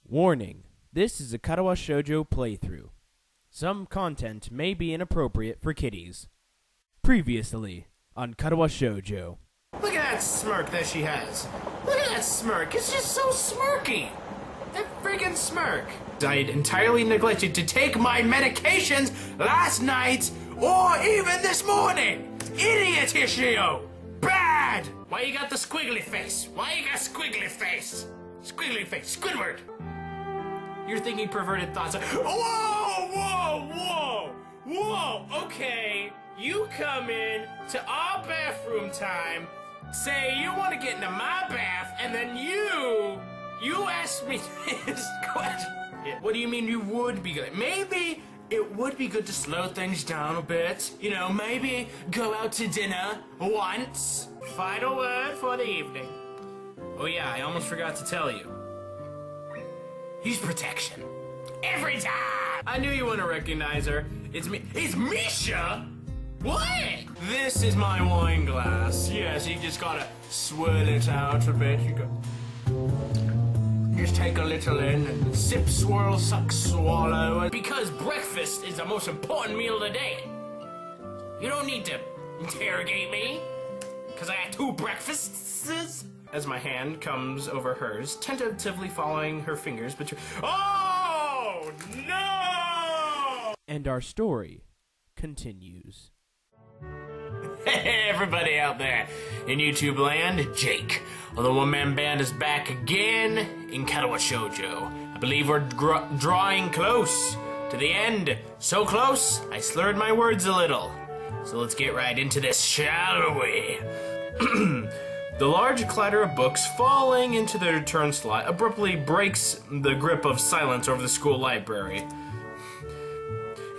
Warning: this is a Katawa Shoujo playthrough. Some content may be inappropriate for kiddies. Previously on Katawa Shoujo. Look at that smirk that she has. Look at that smirk. It's just so smirky. That friggin' smirk. I had entirely neglected to take my medications last night or even this morning. Idiot, Ishio. Bad. Why you got the squiggly face? Why you got squiggly face? Squiggly face. Squidward. You're thinking perverted thoughts. Whoa, whoa, whoa, whoa. Okay, you come in to our bathroom time, say you want to get into my bath, and then you ask me this question. What do you mean you would be good? Maybe it would be good to slow things down a bit. You know, maybe go out to dinner once. Final word for the evening. Oh yeah, I almost forgot to tell you. He's protection. Every time! I knew you wouldn't recognize her. It's me. It's Misha! What? This is my wine glass. Yes, you just gotta swirl it out a bit. You go. Just take a little in and sip, swirl, suck, swallow. Because breakfast is the most important meal of the day. You don't need to interrogate me. Because I had 2 breakfasts. As my hand comes over hers, tentatively following her fingers between. Oh no! And our story continues. Hey, everybody out there in YouTube land, Jake of the OneManBand is back again in Katawa Shoujo. I believe we're drawing close to the end. So close, I slurred my words a little. So let's get right into this, shall we? The large clatter of books falling into the return slot abruptly breaks the grip of silence over the school library.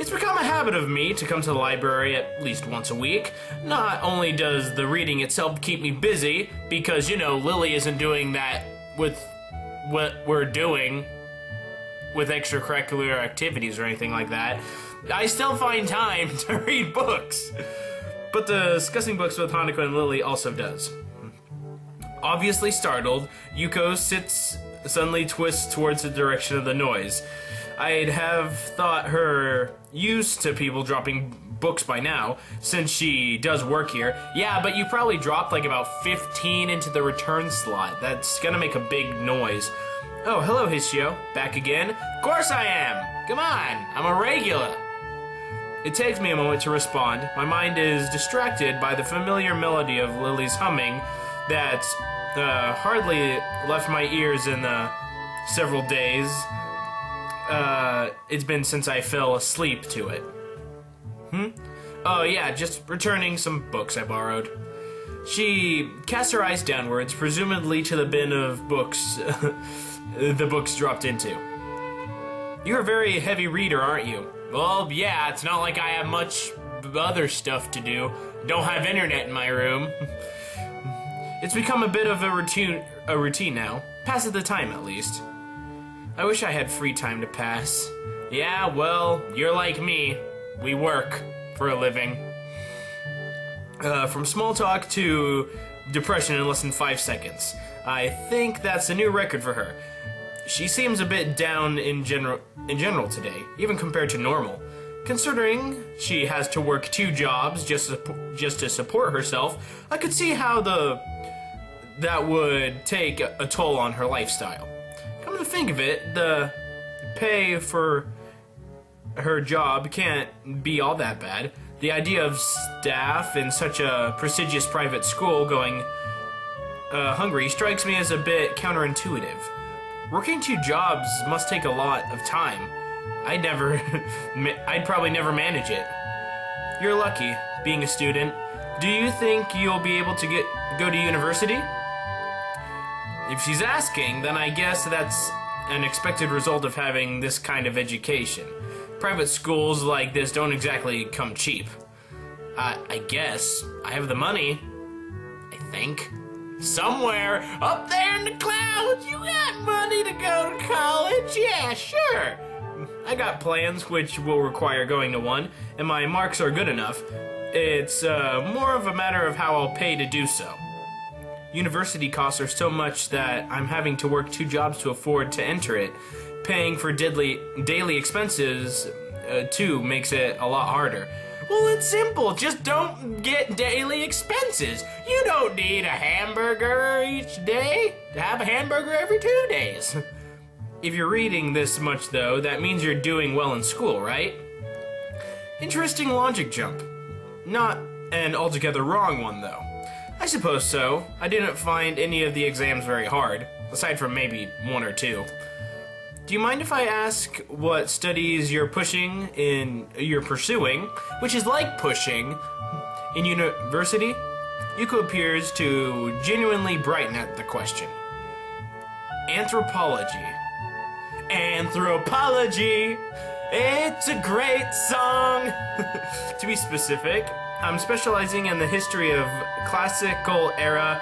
It's become a habit of me to come to the library at least once a week. Not only does the reading itself keep me busy, because, you know, Lilly isn't doing that with what we're doing with extracurricular activities or anything like that, I still find time to read books. But discussing books with Hanako and Lilly also does. Obviously startled, Yuko suddenly twists towards the direction of the noise. I'd have thought her used to people dropping books by now, since she does work here. Yeah, but you probably dropped like about 15 into the return slot. That's gonna make a big noise. Oh, hello, Hishio. Back again? Of course I am! Come on, I'm a regular. It takes me a moment to respond. My mind is distracted by the familiar melody of Lily's humming that hardly left my ears in several days. It's been since I fell asleep to it. Oh yeah, just returning some books I borrowed. She casts her eyes downwards, presumably to the bin of books the books dropped into. You're a very heavy reader, aren't you? Well, yeah, it's not like I have much other stuff to do. Don't have internet in my room. It's become a bit of a routine now. Passes the time, at least. I wish I had free time to pass. Yeah, well, you're like me. We work for a living. From small talk to depression in less than 5 seconds. I think that's a new record for her. She seems a bit down in general today, even compared to normal. Considering she has to work 2 jobs just to support herself, I could see how that would take a toll on her lifestyle. Come to think of it, the pay for her job can't be all that bad. The idea of staff in such a prestigious private school going hungry strikes me as a bit counterintuitive. Working 2 jobs must take a lot of time. I'd probably never manage it. You're lucky, being a student. Do you think you'll be able to go to university? If she's asking, then I guess that's an expected result of having this kind of education. Private schools like this don't exactly come cheap. I guess I have the money. I think. Somewhere up there in the clouds, you got money to go to college? Yeah, sure. I got plans which will require going to one, and my marks are good enough. It's more of a matter of how I'll pay to do so. University costs are so much that I'm having to work 2 jobs to afford to enter it. Paying for daily expenses, too, makes it a lot harder. Well, it's simple. Just don't get daily expenses. You don't need a hamburger each day. Have a hamburger every 2 days. If you're reading this much, though, that means you're doing well in school, right? Interesting logic jump. Not an altogether wrong one, though. I suppose so. I didn't find any of the exams very hard, aside from maybe 1 or 2. Do you mind if I ask what studies you're pursuing, which is like pushing, in university? Yuko appears to genuinely brighten at the question. Anthropology. Anthropology! It's a great song! To be specific, I'm specializing in the history of classical era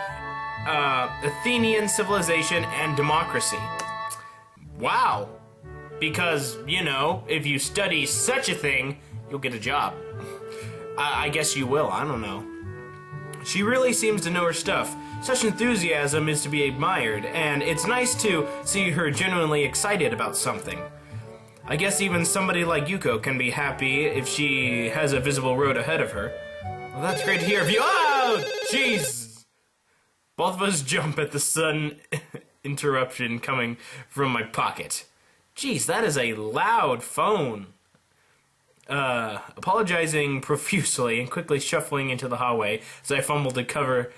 Athenian civilization and democracy. Wow. Because, you know, if you study such a thing, you'll get a job. I guess you will, I don't know. She really seems to know her stuff. Such enthusiasm is to be admired, and it's nice to see her genuinely excited about something. I guess even somebody like Yuko can be happy if she has a visible road ahead of her. Well, that's great to hear of you. Oh, jeez! Both of us jump at the sudden interruption coming from my pocket. Jeez, that is a loud phone. Apologizing profusely and quickly shuffling into the hallway as I fumbled the cover,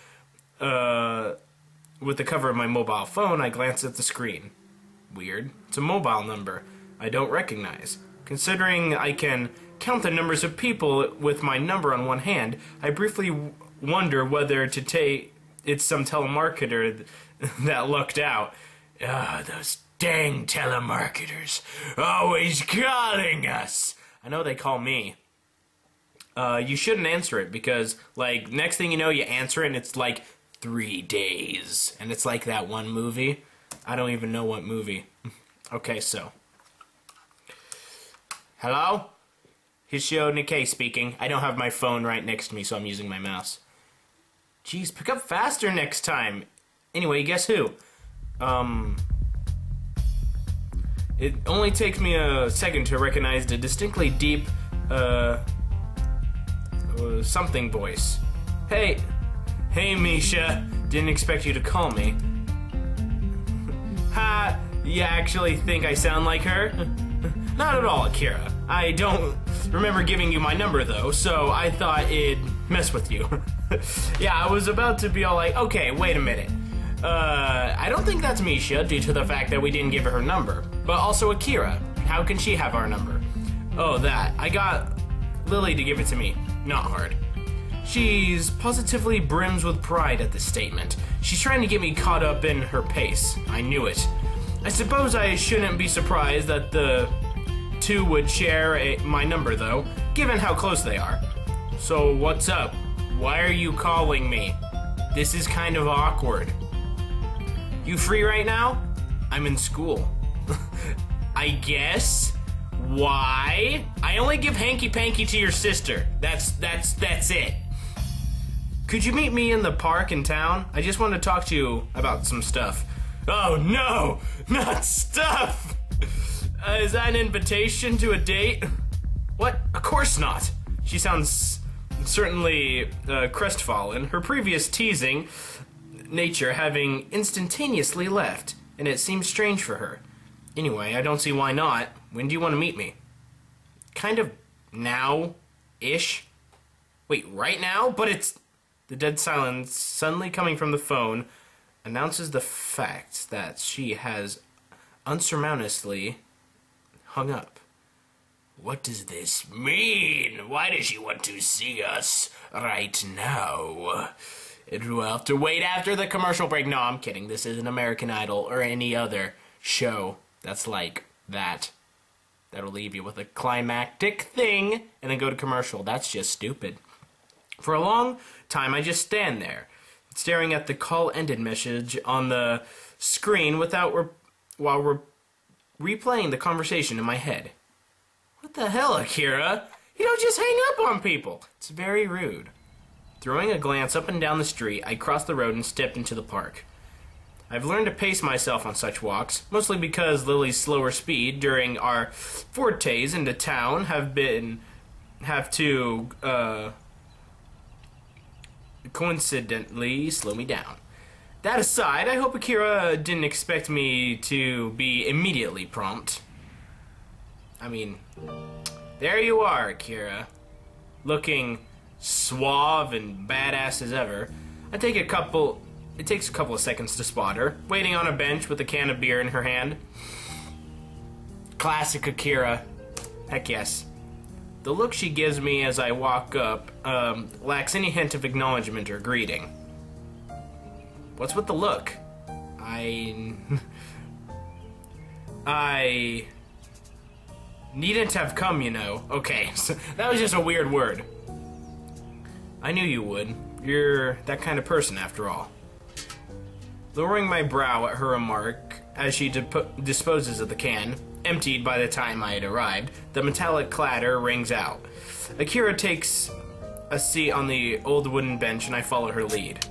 with the cover of my mobile phone, I glanced at the screen. Weird. It's a mobile number I don't recognize. Considering I can count the numbers of people with my number on one hand, I briefly wonder whether to take it's some telemarketer that lucked out. Those dang telemarketers, always calling us. I know they call me. You shouldn't answer it because, like, next thing you know, you answer it and it's like 3 days. And it's like that one movie. I don't even know what movie. Okay, so. Hello? Hishio Nikkei speaking. I don't have my phone right next to me, so I'm using my mouse. Jeez, pick up faster next time. Anyway, guess who? It only takes me a second to recognize the distinctly deep, something voice. Hey, Misha. Didn't expect you to call me. Ha, you actually think I sound like her? Not at all, Akira. I don't remember giving you my number, though, so I thought it'd mess with you. Yeah, I was about to be all like, okay, wait a minute. I don't think that's Misha, due to the fact that we didn't give her her number. But also Akira. How can she have our number? Oh, that. I got Lilly to give it to me. Not hard. She's positively brims with pride at this statement. She's trying to get me caught up in her pace. I knew it. I suppose I shouldn't be surprised that the two would share my number, though, given how close they are. So, what's up? Why are you calling me? This is kind of awkward. You free right now? I'm in school. I guess? Why? I only give hanky-panky to your sister. That's it. Could you meet me in the park in town? I just want to talk to you about some stuff. Oh no! Not stuff! Is that an invitation to a date? What? Of course not. She sounds certainly crestfallen. Her previous teasing nature having instantaneously left, and it seems strange for her. Anyway, I don't see why not. When do you want to meet me? Kind of now-ish. Wait, right now? But it's... The dead silence suddenly coming from the phone announces the fact that she has unsurmountably hung up. What does this mean? Why does she want to see us right now? It will have to wait after the commercial break. No, I'm kidding. This isn't American Idol or any other show that's like that. That'll leave you with a climactic thing and then go to commercial. That's just stupid. For a long time, I just stand there, staring at the call-ended message on the screen while we're replaying the conversation in my head. What the hell, Akira? You don't just hang up on people. It's very rude. Throwing a glance up and down the street, I crossed the road and stepped into the park. I've learned to pace myself on such walks, mostly because Lily's slower speed during our fortes into town have to coincidentally slow me down. That aside, I hope Akira didn't expect me to be immediately prompt. I mean, there you are, Akira. Looking suave and badass as ever. It takes a couple of seconds to spot her, waiting on a bench with a can of beer in her hand. Classic Akira. Heck yes. The look she gives me as I walk up lacks any hint of acknowledgement or greeting. What's with the look? I needn't have come, you know. Okay, so that was just a weird word. I knew you would. You're that kind of person, after all. Lowering my brow at her remark as she disposes of the can, emptied by the time I had arrived, the metallic clatter rings out. Akira takes a seat on the old wooden bench and I follow her lead.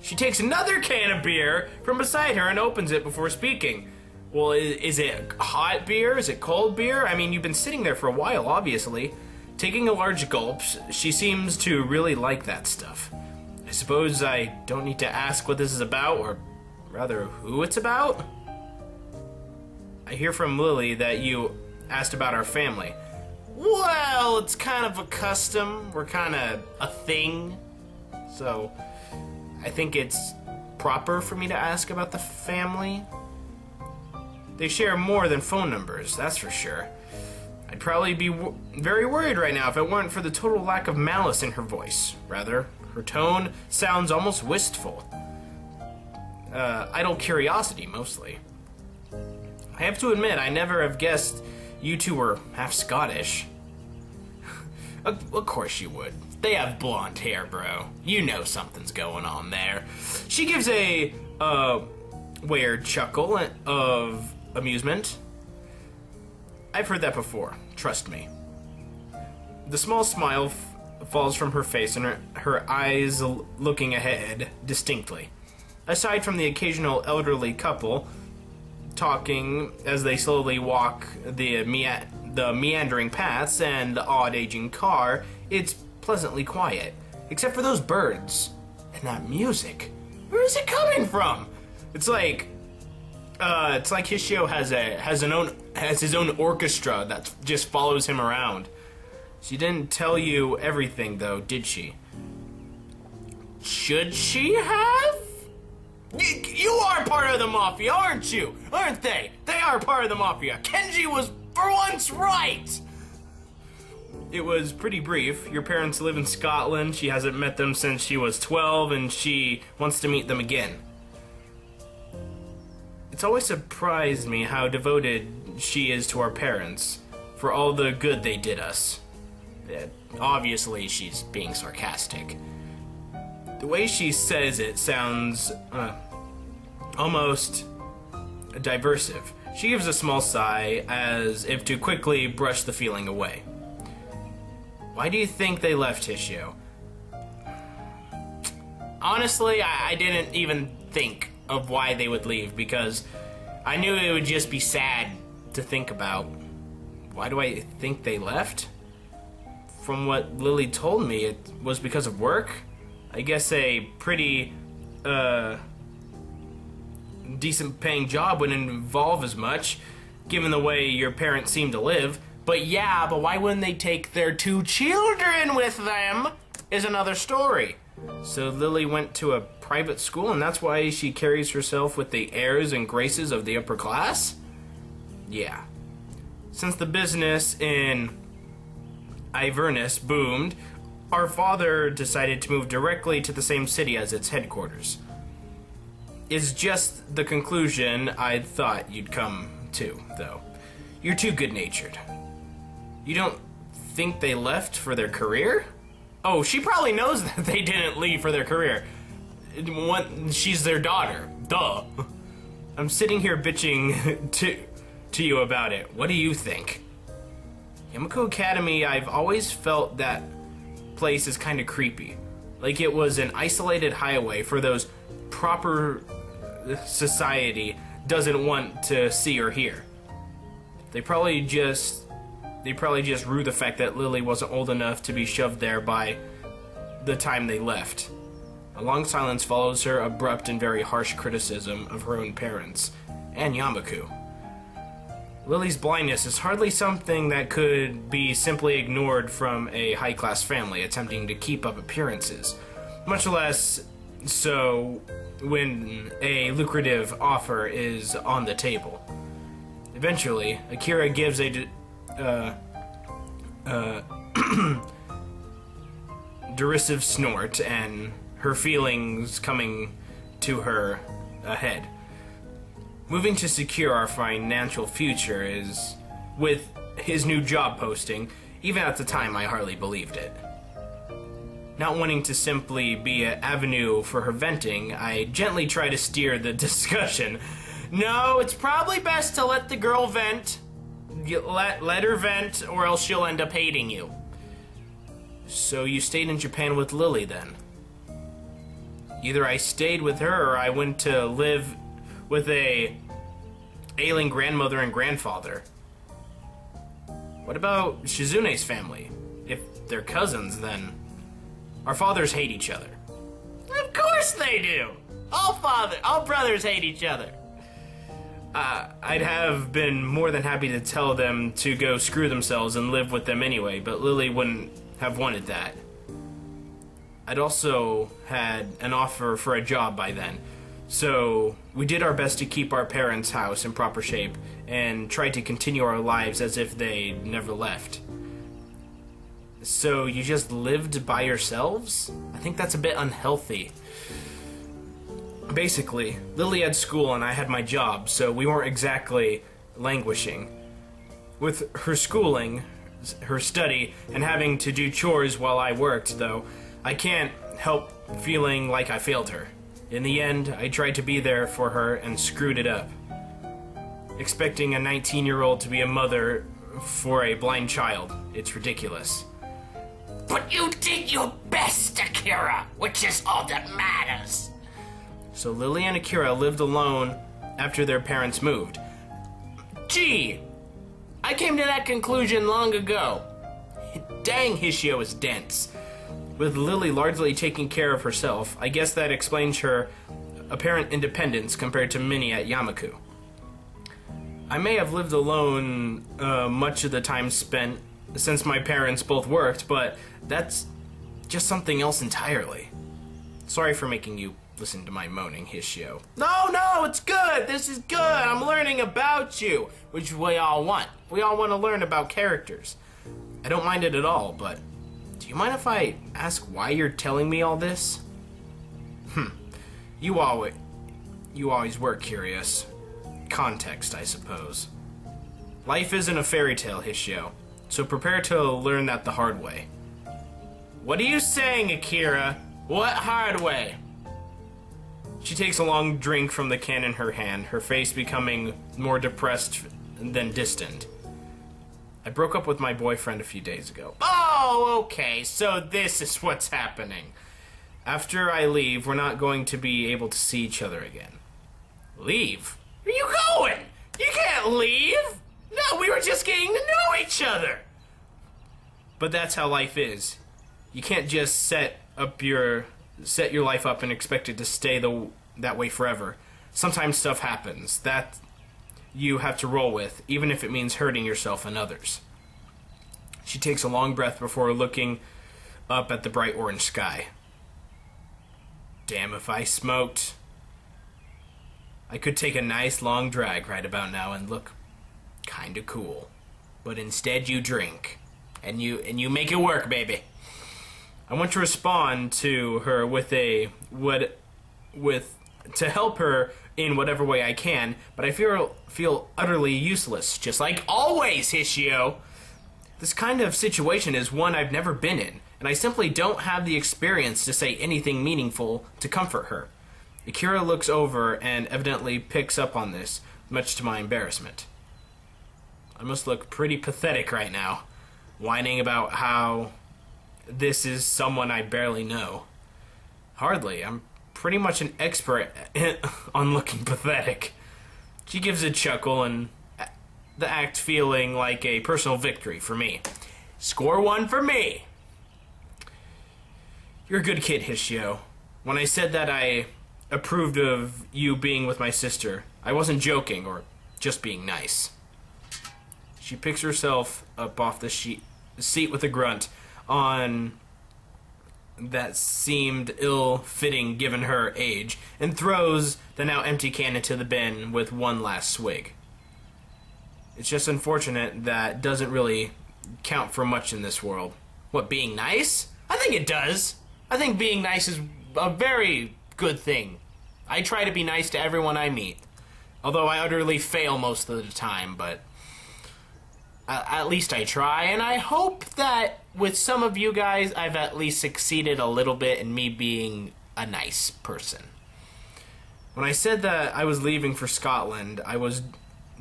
She takes another can of beer from beside her and opens it before speaking. Well, is it hot beer? Is it cold beer? I mean, you've been sitting there for a while, obviously. Taking a large gulp, she seems to really like that stuff. I suppose I don't need to ask what this is about, or rather, who it's about? I hear from Lilly that you asked about our family. Well, it's kind of a custom. We're kind of a thing. So, I think it's proper for me to ask about the family. They share more than phone numbers, that's for sure. I'd probably be very worried right now if it weren't for the total lack of malice in her voice. Rather, her tone sounds almost wistful. Idle curiosity, mostly. I have to admit, I never have guessed you two were half Scottish. Of course you would. They have blonde hair, bro. You know something's going on there. She gives a, weird chuckle of amusement. I've heard that before. Trust me. The small smile falls from her face and her eyes looking ahead distinctly. Aside from the occasional elderly couple talking as they slowly walk the meandering paths and the odd aging car, it's pleasantly quiet. Except for those birds and that music. Where is it coming from? It's like Hishio has his own orchestra that just follows him around. She didn't tell you everything, though, did she? Should she have? You are part of the Mafia, aren't you? Aren't they? They are part of the Mafia. Kenji was for once right! It was pretty brief. Your parents live in Scotland. She hasn't met them since she was 12, and she wants to meet them again. It's always surprised me how devoted she is to our parents, for all the good they did us. Obviously, she's being sarcastic. The way she says it sounds, almost diversive. She gives a small sigh, as if to quickly brush the feeling away. Why do you think they left, Hishio? Honestly, I didn't even think of why they would leave, because I knew it would just be sad to think about. Why do I think they left? From what Lilly told me, it was because of work. I guess a pretty, decent paying job wouldn't involve as much, given the way your parents seem to live. But why wouldn't they take their 2 children with them is another story. So Lilly went to a private school, and that's why she carries herself with the airs and graces of the upper class? Yeah. Since the business in Ivernus boomed, our father decided to move directly to the same city as its headquarters. It's just the conclusion I thought you'd come to, though. You're too good-natured. You don't think they left for their career? Oh, she probably knows that they didn't leave for their career. She's their daughter. Duh. I'm sitting here bitching to you about it. What do you think? Yamako Academy, I've always felt that place is kind of creepy. like it was an isolated highway for those proper society doesn't want to see or hear. They probably just rue the fact that Lilly wasn't old enough to be shoved there by the time they left. A long silence follows her abrupt and very harsh criticism of her own parents and Yamaku. Lilly's blindness is hardly something that could be simply ignored from a high-class family attempting to keep up appearances, much less so when a lucrative offer is on the table. Eventually, Akira gives a derisive snort, and her feelings coming to her ahead. Moving to secure our financial future is with his new job posting. Even at the time, I hardly believed it. Not wanting to simply be an avenue for her venting, I gently try to steer the discussion. No, it's probably best to let the girl vent. Let her vent, or else she'll end up hating you. So you stayed in Japan with Lilly, then? Either I stayed with her, or I went to live with a ailing grandmother and grandfather. What about Shizune's family? If they're cousins, then our fathers hate each other. Of course they do! All brothers hate each other. I'd have been more than happy to tell them to go screw themselves and live with them anyway, but Lilly wouldn't have wanted that. I'd also had an offer for a job by then, so we did our best to keep our parents' house in proper shape and tried to continue our lives as if they never left. So you just lived by yourselves? I think that's a bit unhealthy. Basically, Lilly had school and I had my job, so we weren't exactly languishing. With her schooling, her study, and having to do chores while I worked, though, I can't help feeling like I failed her. In the end, I tried to be there for her and screwed it up. Expecting a 19-year-old to be a mother for a blind child, it's ridiculous. But you did your best, Akira, which is all that matters. So Lilly and Akira lived alone after their parents moved. Gee! I came to that conclusion long ago. Dang, Hishio is dense. With Lilly largely taking care of herself, I guess that explains her apparent independence compared to many at Yamaku. I may have lived alone much of the time spent since my parents both worked, but that's just something else entirely. Sorry for making you listen to my moaning, Hishio. No, it's good! This is good! I'm learning about you! Which we all want. We all want to learn about characters. I don't mind it at all, but do you mind if I ask why you're telling me all this? You always were curious. Context, I suppose. Life isn't a fairy tale, Hishio, so prepare to learn that the hard way. What are you saying, Akira? What hard way? She takes a long drink from the can in her hand, her face becoming more depressed than distant. I broke up with my boyfriend a few days ago. Oh, okay, so this is what's happening. After I leave, we're not going to be able to see each other again. Leave? Where are you going? You can't leave! No, we were just getting to know each other! But that's how life is. You can't just set your life up and expect it to stay that way forever. Sometimes stuff happens that you have to roll with, even if it means hurting yourself and others. She takes a long breath before looking up at the bright orange sky. Damn if I smoked. I could take a nice long drag right about now and look kinda cool. But instead you drink. And you make it work, baby. I want to respond to her to help her in whatever way I can, but I feel utterly useless, just like always, Hishio. This kind of situation is one I've never been in, and I simply don't have the experience to say anything meaningful to comfort her. Akira looks over and evidently picks up on this, much to my embarrassment. I must look pretty pathetic right now, whining about how this is someone I barely know. Hardly. I'm pretty much an expert on looking pathetic. She gives a chuckle and the act feeling like a personal victory for me. Score 1 for me. You're a good kid, Hishio. When I said that I approved of you being with my sister, I wasn't joking or just being nice. She picks herself up off the seat with a grunt on that seemed ill-fitting given her age, and throws the now empty can into the bin with one last swig. It's just unfortunate that doesn't really count for much in this world. What, being nice? I think it does. I think being nice is a very good thing. I try to be nice to everyone I meet. Although I utterly fail most of the time, but at least I try, and I hope that with some of you guys, I've at least succeeded a little bit in me being a nice person. When I said that I was leaving for Scotland, I was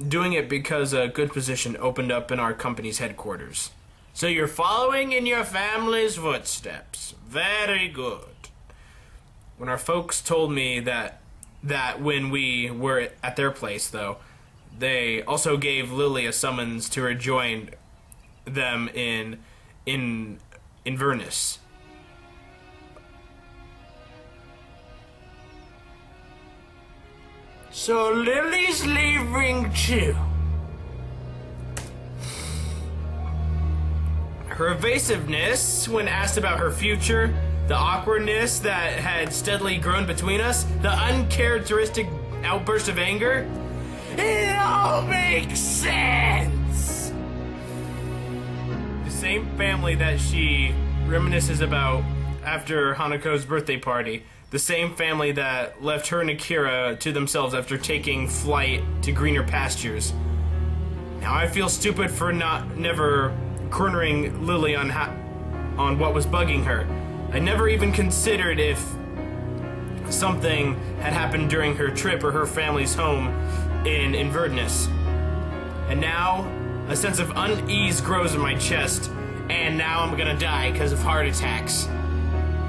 doing it because a good position opened up in our company's headquarters. So you're following in your family's footsteps. Very good. When our folks told me that when we were at their place, though, they also gave Lilly a summons to rejoin them in Inverness. So Lily's leaving too. Her evasiveness when asked about her future, the awkwardness that had steadily grown between us, the uncharacteristic outburst of anger, it all makes sense. The same family that she reminisces about after Hanako's birthday party, the same family that left her and Akira to themselves after taking flight to greener pastures. Now I feel stupid for never cornering Lilly on what was bugging her. I never even considered if something had happened during her trip or her family's home in Inverness. And now a sense of unease grows in my chest, and now I'm gonna die because of heart attacks.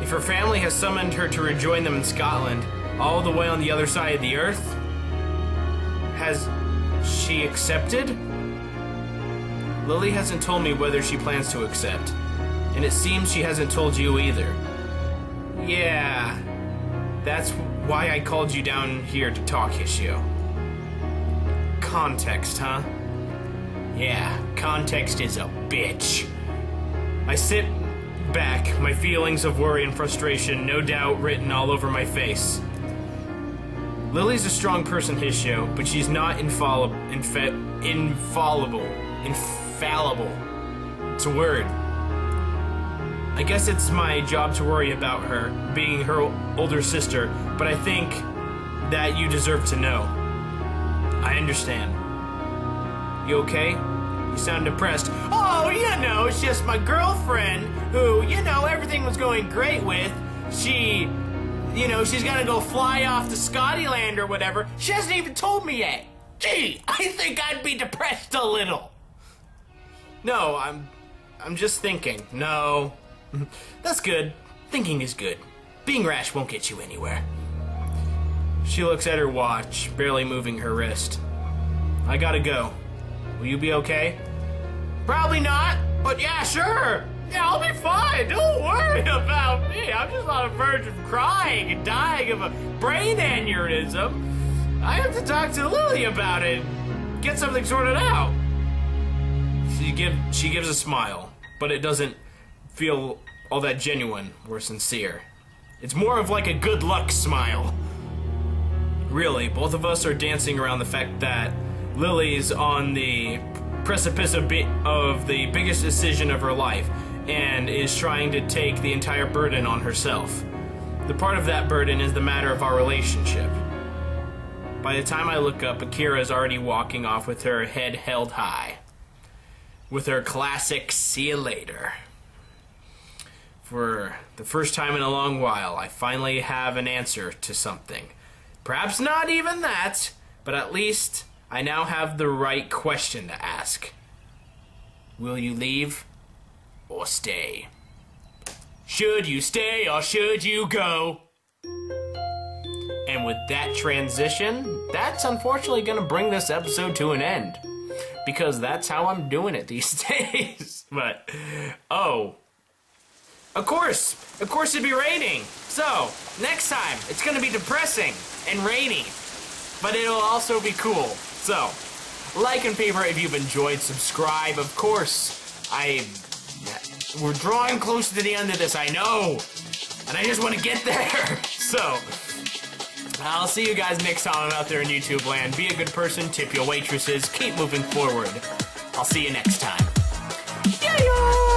If her family has summoned her to rejoin them in Scotland, all the way on the other side of the earth, has she accepted? Lilly hasn't told me whether she plans to accept, and it seems she hasn't told you either. Yeah, that's why I called you down here to talk, Hishio. Context, huh? Yeah, context is a bitch. I sit back, my feelings of worry and frustration no doubt written all over my face. Lily's a strong person, Hishio, but she's not infallible. It's a word. I guess it's my job to worry about her, being her older sister, but I think that you deserve to know. I understand. You okay? You sound depressed. Oh, it's just my girlfriend who, everything was going great with. She, she's gonna go fly off to Scottyland or whatever. She hasn't even told me yet. Gee, I think I'd be depressed a little. No, I'm just thinking. No. That's good. Thinking is good. Being rash won't get you anywhere. She looks at her watch, barely moving her wrist. I gotta go. Will you be okay? Probably not, but yeah, sure. Yeah, I'll be fine. Don't worry about me. I'm just on the verge of crying and dying of a brain aneurysm. I have to talk to Lilly about it. Get something sorted out. She gives a smile, but it doesn't feel all that genuine or sincere. It's more of like a good luck smile. Really, both of us are dancing around the fact that Lily's on the precipice of the biggest decision of her life and is trying to take the entire burden on herself. The part of that burden is the matter of our relationship. By the time I look up, Akira is already walking off with her head held high, with her classic "see you later." For the first time in a long while, I finally have an answer to something. Perhaps not even that, but at least I now have the right question to ask. Will you leave or stay? Should you stay or should you go? And with that transition, that's unfortunately going to bring this episode to an end. Because that's how I'm doing it these days. But, oh. Of course it'd be raining. So, next time, it's going to be depressing and rainy. But it'll also be cool. So, like and favorite if you've enjoyed, subscribe. Of course, we're drawing close to the end of this, I know. And I just want to get there. So, I'll see you guys next time I'm out there in YouTube land. Be a good person, tip your waitresses, keep moving forward. I'll see you next time. Yeah.